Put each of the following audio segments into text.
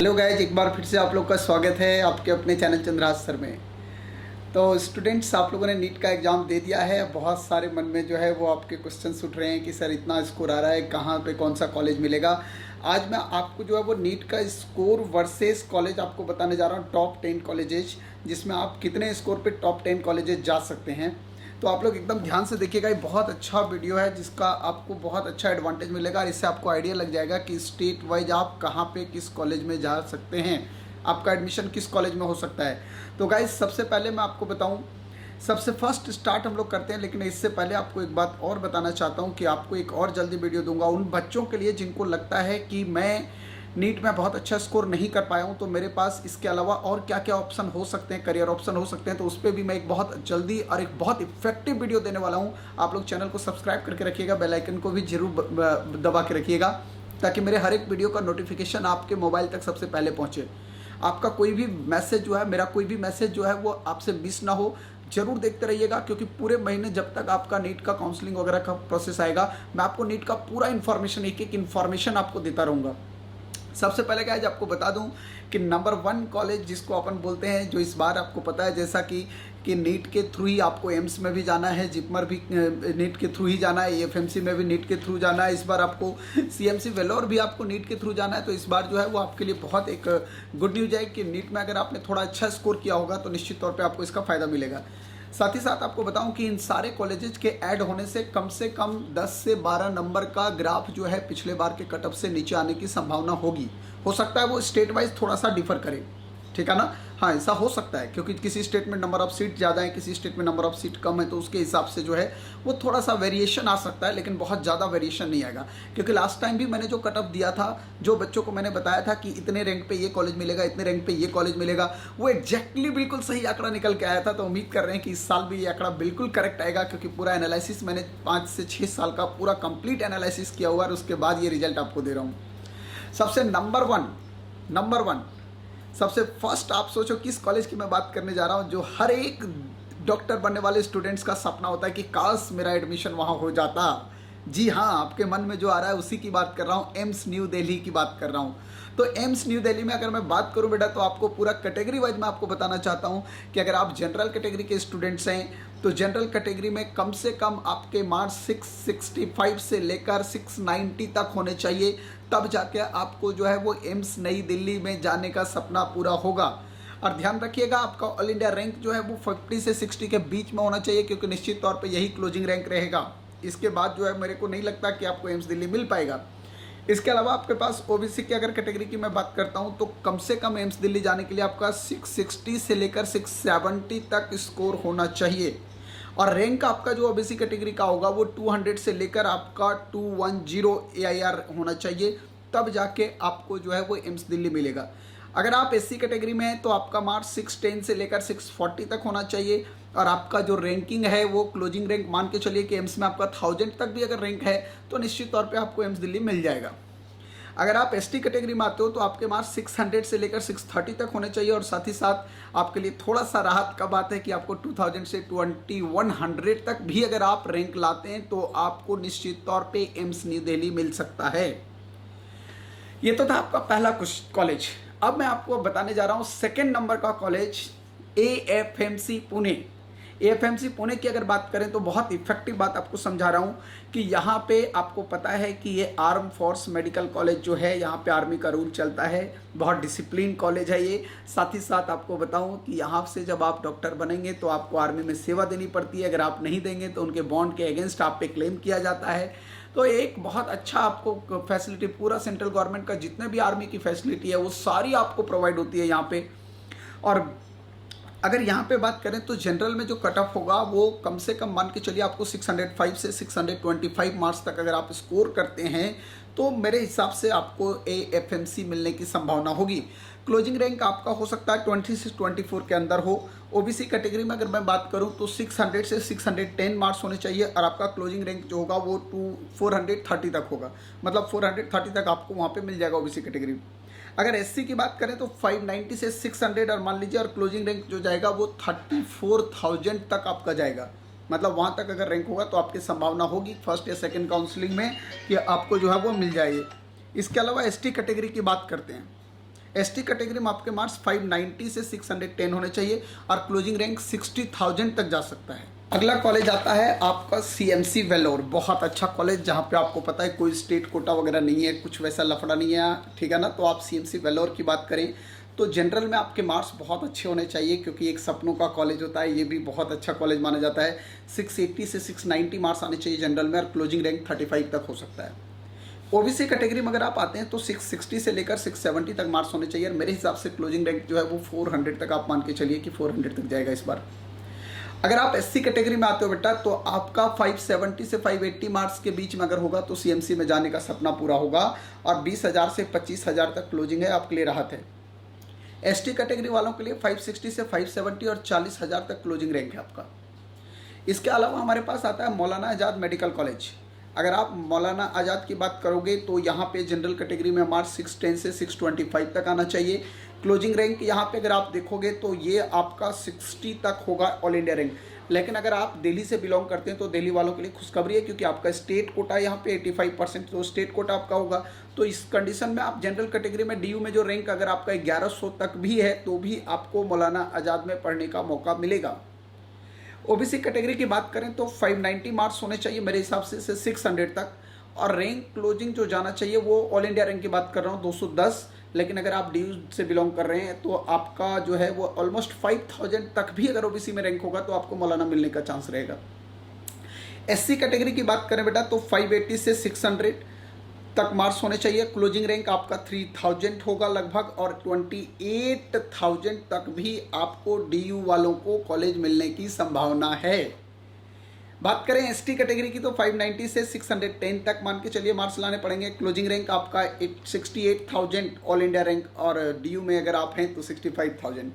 Hello guys, एक बार फिर से आप लोग का स्वागत है आपके अपने चैनल चंद्रहास सर में। तो स्टूडेंट्स, आप लोगों ने नीट का एग्ज़ाम दे दिया है। बहुत सारे मन में जो है वो आपके क्वेश्चंस उठ रहे हैं कि सर इतना स्कोर आ रहा है, कहाँ पे कौन सा कॉलेज मिलेगा। आज मैं आपको जो है वो नीट का स्कोर वर्सेस कॉलेज आपको बताने जा रहा हूँ, टॉप 10 कॉलेजेज, जिसमें आप कितने स्कोर पे टॉप 10 कॉलेजेज जा सकते हैं। तो आप लोग एकदम ध्यान से देखिएगा, ये बहुत अच्छा वीडियो है जिसका आपको बहुत अच्छा एडवांटेज मिलेगा और इससे आपको आइडिया लग जाएगा कि स्टेट वाइज आप कहाँ पे किस कॉलेज में जा सकते हैं, आपका एडमिशन किस कॉलेज में हो सकता है। तो गाइज, सबसे पहले मैं आपको बताऊं, सबसे फर्स्ट स्टार्ट हम लोग करते हैं, लेकिन इससे पहले आपको एक बात और बताना चाहता हूं कि आपको एक और जल्दी वीडियो दूंगा उन बच्चों के लिए जिनको लगता है कि मैं नीट में बहुत अच्छा स्कोर नहीं कर पाया हूं, तो मेरे पास इसके अलावा और क्या क्या ऑप्शन हो सकते हैं, करियर ऑप्शन हो सकते हैं। तो उस पर भी मैं एक बहुत जल्दी और एक बहुत इफेक्टिव वीडियो देने वाला हूं। आप लोग चैनल को सब्सक्राइब करके रखिएगा, बेल आइकन को भी जरूर दबा के रखिएगा, ताकि मेरे हर एक वीडियो का नोटिफिकेशन आपके मोबाइल तक सबसे पहले पहुंचे। आपका कोई भी मैसेज जो है, मेरा कोई भी मैसेज जो है वो आपसे मिस ना हो, जरूर देखते रहिएगा, क्योंकि पूरे महीने जब तक आपका नीट का काउंसलिंग वगैरह का प्रोसेस आएगा, मैं आपको नीट का पूरा इन्फॉर्मेशन, एक एक इन्फॉर्मेशन आपको देता रहूँगा। सबसे पहले क्या है, आपको बता दूं कि नंबर 1 कॉलेज जिसको अपन बोलते हैं, जो इस बार आपको पता है जैसा कि नीट के थ्रू ही आपको एम्स में भी जाना है, जिपमर भी नीट के थ्रू ही जाना है, एफएमसी में भी नीट के थ्रू जाना है, इस बार आपको सीएमसी वेलोर भी आपको नीट के थ्रू जाना है। तो इस बार जो है वो आपके लिए बहुत एक गुड न्यूज़ है कि नीट में अगर आपने थोड़ा अच्छा स्कोर किया होगा तो निश्चित तौर पर आपको इसका फ़ायदा मिलेगा। साथ ही साथ आपको बताऊं कि इन सारे कॉलेजेस के ऐड होने से कम 10 से 12 नंबर का ग्राफ जो है पिछले बार के कट ऑफ से नीचे आने की संभावना होगी। हो सकता है वो स्टेट वाइज थोड़ा सा डिफर करे, ठीक है ना। हाँ, ऐसा हो सकता है, क्योंकि किसी स्टेट में नंबर ऑफ सीट ज़्यादा है, किसी स्टेट में नंबर ऑफ सीट कम है, तो उसके हिसाब से जो है वो थोड़ा सा वेरिएशन आ सकता है, लेकिन बहुत ज़्यादा वेरिएशन नहीं आएगा। क्योंकि लास्ट टाइम भी मैंने जो कट ऑफ दिया था, जो बच्चों को मैंने बताया था कि इतने रैंक पे ये कॉलेज मिलेगा, इतने रैंक पे ये कॉलेज मिलेगा, वो एग्जैक्टली बिल्कुल सही आंकड़ा निकल के आया था। तो उम्मीद कर रहे हैं कि इस साल भी ये आंकड़ा बिल्कुल करेक्ट आएगा, क्योंकि पूरा एनालिसिस मैंने 5 से 6 साल का पूरा कंप्लीट एनालिसिस किया हुआ है, और उसके बाद ये रिजल्ट आपको दे रहा हूँ। सबसे नंबर वन सबसे फर्स्ट, आप सोचो किस कॉलेज की मैं बात करने जा रहा हूँ, जो हर एक डॉक्टर बनने वाले स्टूडेंट्स का सपना होता है कि काश मेरा एडमिशन वहाँ हो जाता। जी हाँ, आपके मन में जो आ रहा है उसी की बात कर रहा हूँ, एम्स न्यू दिल्ली की बात कर रहा हूँ। तो एम्स न्यू दिल्ली में अगर मैं बात करूँ बेटा, तो आपको पूरा कैटेगरी वाइज मैं आपको बताना चाहता हूँ कि अगर आप जनरल कैटेगरी के स्टूडेंट्स हैं तो जनरल कैटेगरी में कम से कम आपके मार्क्स 665 से लेकर 690 तक होने चाहिए, तब जाके आपको जो है वो एम्स नई दिल्ली में जाने का सपना पूरा होगा। और ध्यान रखिएगा, आपका ऑल इंडिया रैंक जो है वो 50 से 60 के बीच में होना चाहिए, क्योंकि निश्चित तौर पे यही क्लोजिंग रैंक रहेगा। इसके बाद जो है मेरे को नहीं लगता कि आपको एम्स दिल्ली मिल पाएगा। इसके अलावा आपके पास ओबीसी की अगर कैटेगरी की मैं बात करता हूं, तो कम से कम एम्स दिल्ली जाने के लिए आपका 660 से लेकर 670 तक स्कोर होना चाहिए। और रैंक आपका जो ओबीसी कैटेगरी का होगा वो 200 से लेकर आपका 210 AIR होना चाहिए, तब जाके आपको जो है वो एम्स दिल्ली मिलेगा। अगर आप एससी कैटेगरी में हैं तो आपका मार्क्स 610 से लेकर 640 तक होना चाहिए, और आपका जो रैंकिंग है वो क्लोजिंग रैंक मान के चलिए कि एम्स में आपका 1000 तक भी अगर रैंक है तो निश्चित तौर पे आपको एम्स दिल्ली मिल जाएगा। अगर आप एसटी कैटेगरी में आते हो तो आपके मार्क्स 600 से लेकर 630 तक होने चाहिए, और साथ ही साथ आपके लिए थोड़ा सा राहत का बात है कि आपको 2000 से 2100 तक भी अगर आप रैंक लाते हैं तो आपको निश्चित तौर पे एम्स न्यू दिल्ली मिल सकता है। ये तो था आपका पहला कॉलेज। अब मैं आपको बताने जा रहा हूँ सेकेंड नंबर का college, AFMC Pune. AFMC Pune की अगर बात करें तो बहुत इफेक्टिव बात आपको समझा रहा हूँ कि यहाँ पे आपको पता है कि ये आर्म फोर्स मेडिकल कॉलेज जो है, यहाँ पे आर्मी का रूल चलता है, बहुत डिसिप्लिन कॉलेज है ये। साथ ही साथ आपको बताऊँ कि यहाँ से जब आप डॉक्टर बनेंगे तो आपको आर्मी में सेवा देनी पड़ती है, अगर आप नहीं देंगे तो उनके बॉन्ड के अगेंस्ट आप पे क्लेम किया जाता है। तो एक बहुत अच्छा आपको फैसिलिटी, पूरा सेंट्रल गवर्नमेंट का जितने भी आर्मी की फैसिलिटी है वो सारी आपको प्रोवाइड होती है यहाँ पे। और अगर यहाँ पे बात करें तो जनरल में जो कट ऑफ होगा वो कम से कम मान के चलिए आपको 605 से 625 मार्क्स तक अगर आप स्कोर करते हैं तो मेरे हिसाब से आपको AFMC मिलने की संभावना होगी। क्लोजिंग रैंक आपका हो सकता है 20 से 24 के अंदर हो। ओबीसी कैटेगरी में अगर मैं बात करूं तो 600 से 610 मार्क्स होने चाहिए, और आपका क्लोजिंग रैंक जो होगा वो 430 तक होगा, मतलब 430 तक आपको वहाँ पे मिल जाएगा ओबीसी कैटेगरी में। अगर एससी की बात करें तो 590 से 600 और मान लीजिए, और क्लोजिंग रैंक जो जाएगा वो 34,000 तक आपका जाएगा, मतलब वहाँ तक अगर रैंक होगा तो आपकी संभावना होगी फर्स्ट या सेकंड काउंसलिंग में कि आपको जो है वो मिल जाएगी। इसके अलावा एसटी कैटेगरी की बात करते हैं। एसटी कैटेगरी में आपके मार्क्स 590 से 610 होने चाहिए और क्लोजिंग रैंक 60,000 तक जा सकता है। अगला कॉलेज आता है आपका सीएमसी वेलोर, बहुत अच्छा कॉलेज जहाँ पे आपको पता है कोई स्टेट कोटा वगैरह नहीं है, कुछ वैसा लफड़ा नहीं है, ठीक है ना। तो आप सीएमसी वेलोर की बात करें तो जनरल में आपके मार्क्स बहुत अच्छे होने चाहिए, क्योंकि एक सपनों का कॉलेज होता है, ये भी बहुत अच्छा कॉलेज माना जाता है। 680 से 690 मार्क्स आने चाहिए जनरल में और क्लोजिंग रैंक 35 तक हो सकता है। ओबीसी कैटेगरी में अगर आप आते हैं तो 660 से लेकर 670 तक मार्क्स होने चाहिए और मेरे हिसाब से क्लोजिंग रैंक जो है वो 400 तक आप मान के चलिए कि 400 तक जाएगा इस बार। अगर आप एससी कैटेगरी में आते हो बेटा तो आपका 570 से 580 मार्क्स के बीच में अगर होगा तो सीएमसी में जाने का सपना पूरा होगा और 20,000 से 25,000 तक क्लोजिंग है, आपके लिए राहत है। एसटी कैटेगरी वालों के लिए 560 से 570 और 40,000 तक क्लोजिंग रैंक है आपका। इसके अलावा हमारे पास आता है मौलाना आज़ाद मेडिकल कॉलेज। अगर आप मौलाना आज़ाद की बात करोगे तो यहाँ पे जनरल कैटेगरी में मार्क्स 610 से 625 तक आना चाहिए। क्लोजिंग रैंक यहाँ पे अगर आप देखोगे तो ये आपका 60 तक होगा ऑल इंडिया रैंक। लेकिन अगर आप दिल्ली से बिलोंग करते हैं तो दिल्ली वालों के लिए खुशखबरी है, क्योंकि आपका स्टेट कोटा यहाँ पे 85% तो स्टेट कोटा आपका होगा। तो इस कंडीशन में आप जनरल कैटेगरी में डीयू में जो रैंक अगर आपका 1100 तक भी है तो भी आपको मौलाना आज़ाद में पढ़ने का मौका मिलेगा। ओबीसी कैटेगरी की बात करें तो 590 मार्क्स होने चाहिए मेरे हिसाब से 600 तक और रैंक क्लोजिंग जो जाना चाहिए वो ऑल इंडिया रैंक की बात कर रहा हूँ 210। लेकिन अगर आप डीयू से बिलोंग कर रहे हैं तो आपका जो है वो ऑलमोस्ट 5,000 तक भी अगर ओबीसी में रैंक होगा तो आपको मौलाना मिलने का चांस रहेगा। एससी कैटेगरी की बात करें बेटा तो 580 से 600 तक मार्क्स होने चाहिए। क्लोजिंग रैंक आपका 3000 होगा लगभग और 28,000 तक भी आपको डीयू वालों को कॉलेज मिलने की संभावना है। बात करें एसटी कैटेगरी की तो 590 से 610 तक मान के चलिए मार्क्स लाने पड़ेंगे। क्लोजिंग रैंक आपका 68,000 ऑल इंडिया रैंक और डीयू में अगर आप हैं तो 65,000।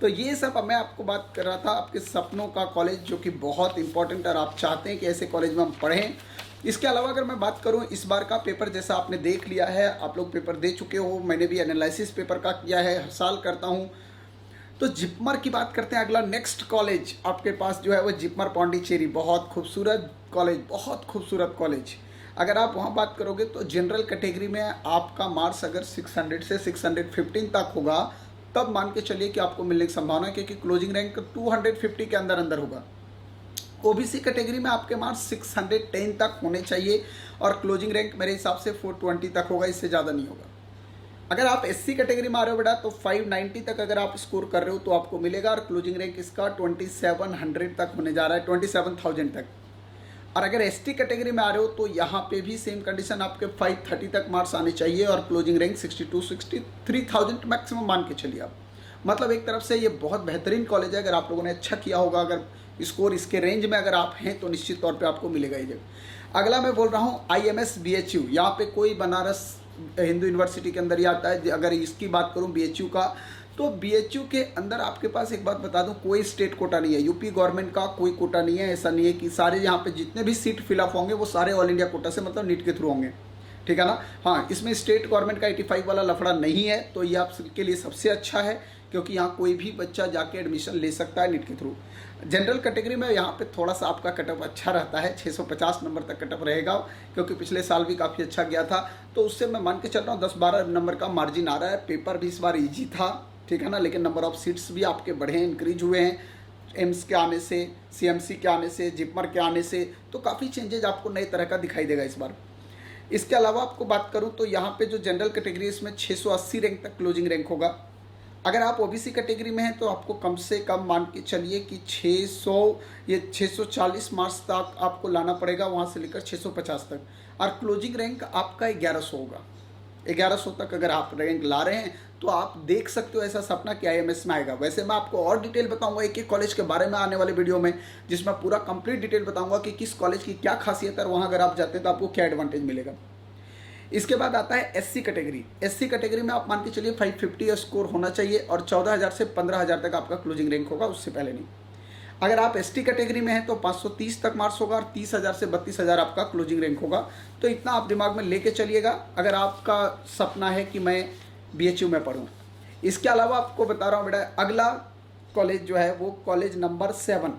तो ये सब मैं आपको बात कर रहा था आपके सपनों का कॉलेज, जो कि बहुत इंपॉर्टेंट और आप चाहते हैं कि ऐसे कॉलेज में हम पढ़ें। इसके अलावा अगर मैं बात करूं इस बार का पेपर, जैसा आपने देख लिया है, आप लोग पेपर दे चुके हो, मैंने भी एनालिसिस पेपर का किया है, हर साल करता हूं। तो जिपमर की बात करते हैं। अगला नेक्स्ट कॉलेज आपके पास जो है वो जिपमर पौंडीचेरी, बहुत खूबसूरत कॉलेज, बहुत खूबसूरत कॉलेज। अगर आप वहाँ बात करोगे तो जनरल कैटेगरी में आपका मार्क्स अगर 600 से 615 तक होगा तब मान के चलिए कि आपको मिलने की संभावना है, क्योंकि क्लोजिंग रैंक 250 के अंदर अंदर होगा। ओबीसी कैटेगरी में आपके मार्क्स 610 तक होने चाहिए और क्लोजिंग रैंक मेरे हिसाब से 420 तक होगा, इससे ज़्यादा नहीं होगा। अगर आप एससी कैटेगरी में आ रहे हो बेटा तो 590 तक अगर आप स्कोर कर रहे हो तो आपको मिलेगा और क्लोजिंग रैंक इसका 2700 तक होने जा रहा है, 27,000 तक। और अगर एसटी कैटेगरी में आ रहे हो तो यहाँ पे भी सेम कंडीशन, आपके 530 तक मार्क्स आने चाहिए और क्लोजिंग रैंक 63,000 मैक्सिमम मान के चलिए आप। मतलब एक तरफ से ये बहुत बेहतरीन कॉलेज है। अगर आप लोगों ने अच्छा किया होगा, अगर स्कोर इसके रेंज में अगर आप हैं तो निश्चित तौर पे आपको मिलेगा ही जगह। अगला मैं बोल रहा हूँ IMS BHU, यहाँ पे कोई बनारस हिंदू यूनिवर्सिटी के अंदर ही आता है। अगर इसकी बात करूँ BHU का तो BHU के अंदर आपके पास एक बात बता दूं, कोई स्टेट कोटा नहीं है, यूपी गवर्नमेंट का कोई कोटा नहीं है। ऐसा नहीं है कि सारे यहाँ पे जितने भी सीट फिलअप होंगे वो सारे ऑल इंडिया कोटा से, मतलब नीट के थ्रू होंगे, ठीक है ना। हाँ, इसमें स्टेट गवर्नमेंट का 85 वाला लफड़ा नहीं है, तो ये आपके लिए सबसे अच्छा है, क्योंकि यहाँ कोई भी बच्चा जाके एडमिशन ले सकता है नीट के थ्रू। जनरल कैटेगरी में यहाँ पे थोड़ा सा आपका कटअप अच्छा रहता है, 650 नंबर तक कटअप रहेगा, क्योंकि पिछले साल भी काफ़ी अच्छा गया था। तो उससे मैं मान के चल रहा हूँ 10-12 नंबर का मार्जिन आ रहा है। पेपर भी इस बार ईजी था, ठीक है ना, लेकिन नंबर ऑफ सीट्स भी आपके बढ़े हैं, इंक्रीज हुए हैं एम्स के आने से, CMC के आने से, जिपमर के आने से। तो काफ़ी चेंजेज आपको नए तरह का दिखाई देगा इस बार। इसके अलावा आपको बात करूं तो यहाँ पे जो जनरल कैटेगरी है इसमें 680 रैंक तक क्लोजिंग रैंक होगा। अगर आप ओबीसी कैटेगरी में हैं तो आपको कम से कम मान के चलिए कि 640 मार्क्स तक आपको लाना पड़ेगा, वहाँ से लेकर 650 तक। और क्लोजिंग रैंक आपका 1100 होगा। 1100 तक अगर आप रैंक ला रहे हैं तो आप देख सकते हो ऐसा सपना कि IMS में आएगा। वैसे मैं आपको और डिटेल बताऊंगा एक एक कॉलेज के बारे में आने वाले वीडियो में, जिसमें पूरा कंप्लीट डिटेल बताऊंगा कि किस कॉलेज की क्या खासियत है और वहाँ अगर आप जाते हैं तो आपको क्या एडवांटेज मिलेगा। इसके बाद आता है SC कैटेगरी। SC कैटेगरी में आप मान के चलिए 550 स्कोर होना चाहिए और 14,000 से 15,000 तक आपका क्लोजिंग रैंक होगा, उससे पहले नहीं। अगर आप ST कैटेगरी में हैं तो 530 तक मार्क्स होगा और 30,000 से 32,000 आपका क्लोजिंग रैंक होगा। तो इतना आप दिमाग में लेके चलिएगा अगर आपका सपना है कि मैं BHU में पढ़ूँ। इसके अलावा आपको बता रहा हूँ बेटा, अगला कॉलेज जो है वो कॉलेज नंबर 7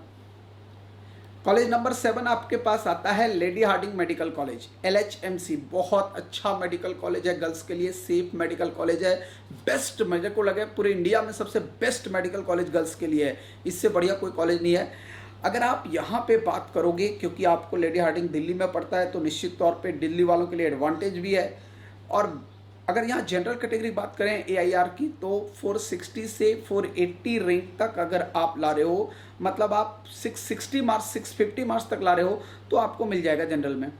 कॉलेज नंबर 7 आपके पास आता है Lady Hardinge medical college, LHMC। बहुत अच्छा मेडिकल कॉलेज है, गर्ल्स के लिए सेफ मेडिकल कॉलेज है। बेस्ट, मुझे को लगे पूरे इंडिया में सबसे बेस्ट मेडिकल कॉलेज गर्ल्स के लिए है, इससे बढ़िया कोई कॉलेज नहीं है। अगर आप यहाँ पे बात करोगे, क्योंकि आपको लेडी हार्डिंग दिल्ली में पड़ता है, तो निश्चित तौर पे दिल्ली वालों के लिए एडवांटेज भी है। और अगर यहाँ जनरल कैटेगरी बात करें AIR की, तो 460 से 480 रैंक तक अगर आप ला रहे हो, मतलब आप 660 मार्क्स 650 मार्क्स तक ला रहे हो, तो आपको मिल जाएगा जनरल में।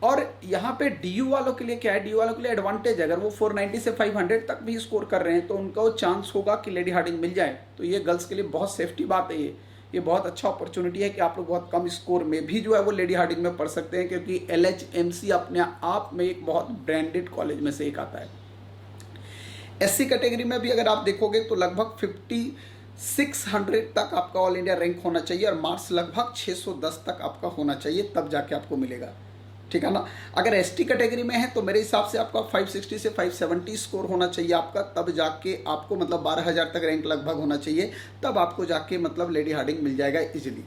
और यहाँ पे DU वालों के लिए क्या है, DU वालों के लिए एडवांटेज है, अगर वो 490 से 500 तक भी स्कोर कर रहे हैं तो उनको चांस होगा कि लेडी हार्डिंग मिल जाए। तो ये गर्ल्स के लिए बहुत सेफ्टी बात है, ये बहुत अच्छा अपॉर्चुनिटी है कि आप लोग बहुत कम स्कोर में भी जो है वो लेडी हार्डिंग में पढ़ सकते हैं, क्योंकि LHMC अपने आप में एक बहुत ब्रांडेड कॉलेज में से एक आता है। SC कैटेगरी में भी अगर आप देखोगे तो लगभग 5600 तक आपका ऑल इंडिया रैंक होना चाहिए और मार्क्स लगभग 610 तक आपका होना चाहिए, तब जाके आपको मिलेगा, ठीक है ना। अगर ST कैटेगरी में है तो मेरे हिसाब से आपका 560 से 570 स्कोर होना चाहिए आपका, तब जाके आपको मतलब 12,000 तक रैंक लगभग होना चाहिए, तब आपको जाके मतलब लेडी हार्डिंग मिल जाएगा इजीली।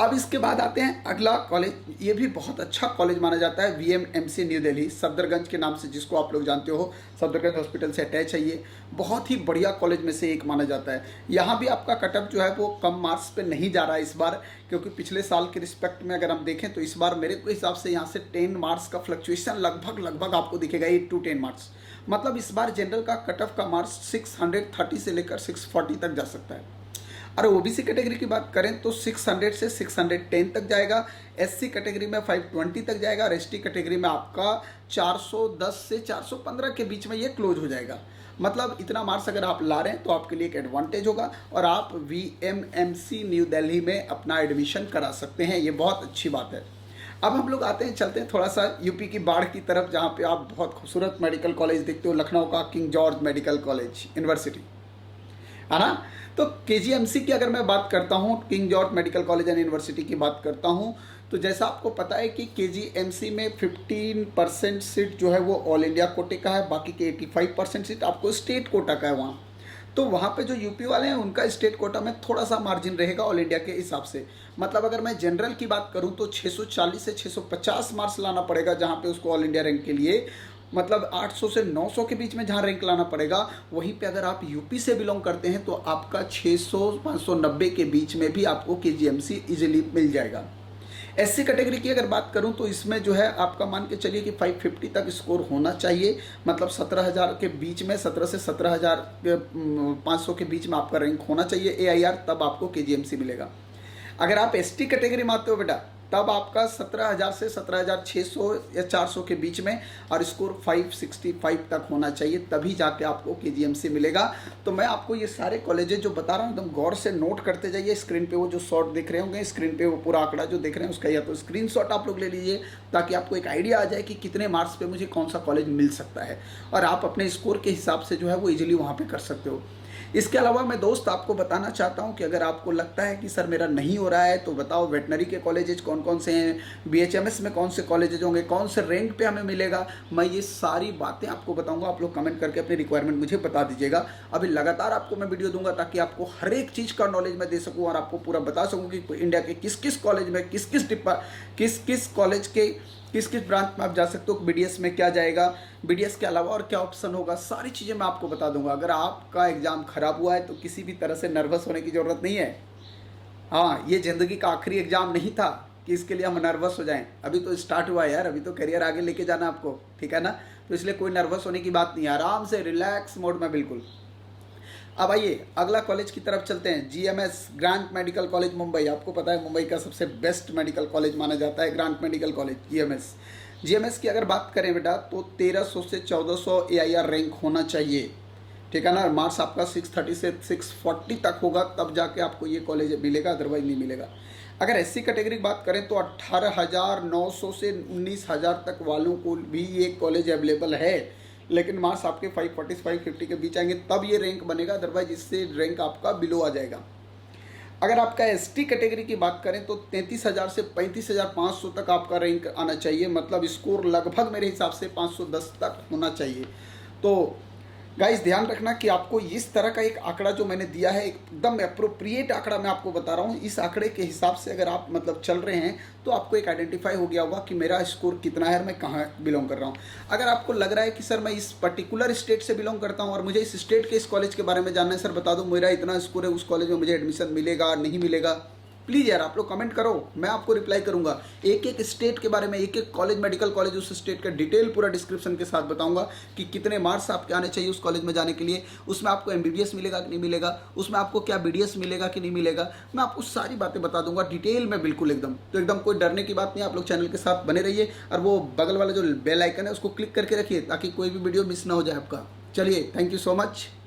अब इसके बाद आते हैं अगला कॉलेज, ये भी बहुत अच्छा कॉलेज माना जाता है, VMMC न्यू दिल्ली, सफदरगंज के नाम से जिसको आप लोग जानते हो, सफदरगंज हॉस्पिटल से अटैच है। ये बहुत ही बढ़िया कॉलेज में से एक माना जाता है। यहाँ भी आपका कटअप जो है वो कम मार्क्स पे नहीं जा रहा है इस बार, क्योंकि पिछले साल के रिस्पेक्ट में अगर हम देखें तो इस बार मेरे को हिसाब से यहाँ से 10 मार्क्स का फ्लक्चुएशन लगभग आपको दिखेगा, 8 to 10 मार्क्स। मतलब इस बार जनरल का कटअप का मार्क्स 630 से लेकर 640 तक जा सकता है। और OBC कैटेगरी की बात करें तो 600 से 610 तक जाएगा, SC कैटेगरी में 520 तक जाएगा और ST कैटेगरी में आपका 410 से 415 के बीच में ये क्लोज हो जाएगा। मतलब इतना मार्क्स अगर आप ला रहे हैं तो आपके लिए एक एडवांटेज होगा और आप VMMC न्यू दिल्ली में अपना एडमिशन करा सकते हैं, ये बहुत अच्छी बात है। अब हम लोग आते हैं, चलते हैं थोड़ा सा यूपी की बाढ़ की तरफ, जहाँ पे आप बहुत खूबसूरत मेडिकल कॉलेज देखते हो, लखनऊ का king George medical college university, है ना। तो KGMC की अगर मैं बात करता हूँ, king George medical college and university की बात करता हूँ, तो जैसा आपको पता है कि KGMC में 15% सीट जो है वो ऑल इंडिया कोटे का है, बाकी के 85% सीट आपको स्टेट कोटा का है वहाँ। तो वहाँ पे जो यूपी वाले हैं उनका स्टेट कोटा में थोड़ा सा मार्जिन रहेगा ऑल इंडिया के हिसाब से। मतलब अगर मैं जनरल की बात करूँ तो 640 से 650 मार्क्स लाना पड़ेगा, जहाँ पे उसको ऑल इंडिया रैंक के लिए मतलब 800 से 900 के बीच में जहाँ रैंक लाना पड़ेगा। वहीं पे अगर आप यूपी से बिलोंग करते हैं तो आपका 600 590 के बीच में भी आपको KGMC इजीली मिल जाएगा। SC कैटेगरी की अगर बात करूं तो इसमें जो है आपका मान के चलिए कि 550 तक स्कोर होना चाहिए, मतलब 17,000 के बीच में, 17 से 17,500 के बीच में आपका रैंक होना चाहिए AIR, तब आपको KGMC मिलेगा। अगर आप ST कैटेगरी में आते हो बेटा, तब आपका 17,000 से 17,600 या 400 के बीच में और स्कोर 565 तक होना चाहिए, तभी जाके आपको KGMC मिलेगा। तो मैं आपको ये सारे कॉलेजेस जो बता रहा हूँ एकदम गौर से नोट करते जाइए। स्क्रीन पे वो जो शॉर्ट दिख रहे होंगे, स्क्रीन पे वो पूरा आंकड़ा जो देख रहे हैं उसका या तो स्क्रीनशॉट आप लोग ले लीजिए, ताकि आपको एक आइडिया आ जाए कि कितने मार्क्स पे मुझे कौन सा कॉलेज मिल सकता है, और आप अपने स्कोर के हिसाब से जो है वो ईजिली वहाँ पर कर सकते हो। इसके अलावा मैं दोस्त आपको बताना चाहता हूं कि अगर आपको लगता है कि सर मेरा नहीं हो रहा है तो बताओ वेटनरी के कॉलेजेस कौन कौन से हैं, BHMS में कौन से कॉलेजेस होंगे, कौन से रैंक पे हमें मिलेगा, मैं ये सारी बातें आपको बताऊंगा। आप लोग कमेंट करके अपनी रिक्वायरमेंट मुझे बता दीजिएगा। अभी लगातार आपको मैं वीडियो दूंगा ताकि आपको हर एक चीज़ का नॉलेज मैं दे सकूँ और आपको पूरा बता सकूँ कि इंडिया के किस किस कॉलेज में किस किस कॉलेज के किस किस ब्रांच में आप जा सकते हो, BDS में क्या जाएगा, BDS के अलावा और क्या ऑप्शन होगा, सारी चीज़ें मैं आपको बता दूंगा। अगर आपका एग्ज़ाम खराब हुआ है तो किसी भी तरह से नर्वस होने की ज़रूरत नहीं है। हाँ, ये ज़िंदगी का आखिरी एग्ज़ाम नहीं था कि इसके लिए हम नर्वस हो जाएं। अभी तो स्टार्ट हुआ है यार, अभी तो करियर आगे लेके जाना आपको, ठीक है ना। तो इसलिए कोई नर्वस होने की बात नहीं है, आराम से रिलैक्स मोड में बिल्कुल। अब आइए अगला कॉलेज की तरफ चलते हैं, GMS grant medical college Mumbai. आपको पता है मुंबई का सबसे बेस्ट मेडिकल कॉलेज माना जाता है ग्रांट मेडिकल कॉलेज GMS की अगर बात करें बेटा तो 1300 से 1400 AIR रैंक होना चाहिए, ठीक है ना। मार्क्स आपका 630 से 640 तक होगा, तब जाके आपको ये कॉलेज मिलेगा, अदरवाइज नहीं मिलेगा। अगर SC कैटेगरी की बात करें तो 18,900 से 19,000 तक वालों को भी ये कॉलेज अवेलेबल है, लेकिन मार्क्स आपके 540 550 के बीच आएंगे तब ये रैंक बनेगा, अदरवाइज इससे रैंक आपका बिलो आ जाएगा। अगर आपका ST कैटेगरी की बात करें तो 33,000 से 35,500 तक आपका रैंक आना चाहिए, मतलब स्कोर लगभग मेरे हिसाब से 510 तक होना चाहिए। तो गाइस ध्यान रखना कि आपको इस तरह का एक आंकड़ा जो मैंने दिया है, एकदम अप्रोप्रिएट आंकड़ा मैं आपको बता रहा हूँ। इस आंकड़े के हिसाब से अगर आप मतलब चल रहे हैं तो आपको एक आइडेंटिफाई हो गया होगा कि मेरा स्कोर कितना है और मैं कहाँ बिलोंग कर रहा हूँ। अगर आपको लग रहा है कि सर मैं इस पर्टिकुलर स्टेट से बिलोंग करता हूँ और मुझे इस स्टेट के इस कॉलेज के बारे में जानना है, सर बता दो मेरा इतना स्कोर है, उस कॉलेज में मुझे एडमिशन मिलेगा नहीं मिलेगा, प्लीज़ यार आप लोग कमेंट करो, मैं आपको रिप्लाई करूंगा। एक एक स्टेट के बारे में, एक एक कॉलेज, मेडिकल कॉलेज उस स्टेट का डिटेल पूरा डिस्क्रिप्शन के साथ बताऊंगा कि कितने मार्क्स आपके आने चाहिए उस कॉलेज में जाने के लिए, उसमें आपको एमबीबीएस मिलेगा कि नहीं मिलेगा, उसमें आपको क्या बीडीएस मिलेगा कि नहीं मिलेगा, मैं आपको सारी बातें बता दूंगा डिटेल में, बिल्कुल एकदम। तो एकदम कोई डरने की बात नहीं, आप लोग चैनल के साथ बने रहिए और वो बगल वाला जो बेल आइकन है उसको क्लिक करके रखिए ताकि कोई भी वीडियो मिस ना हो जाए आपका। चलिए, थैंक यू सो मच।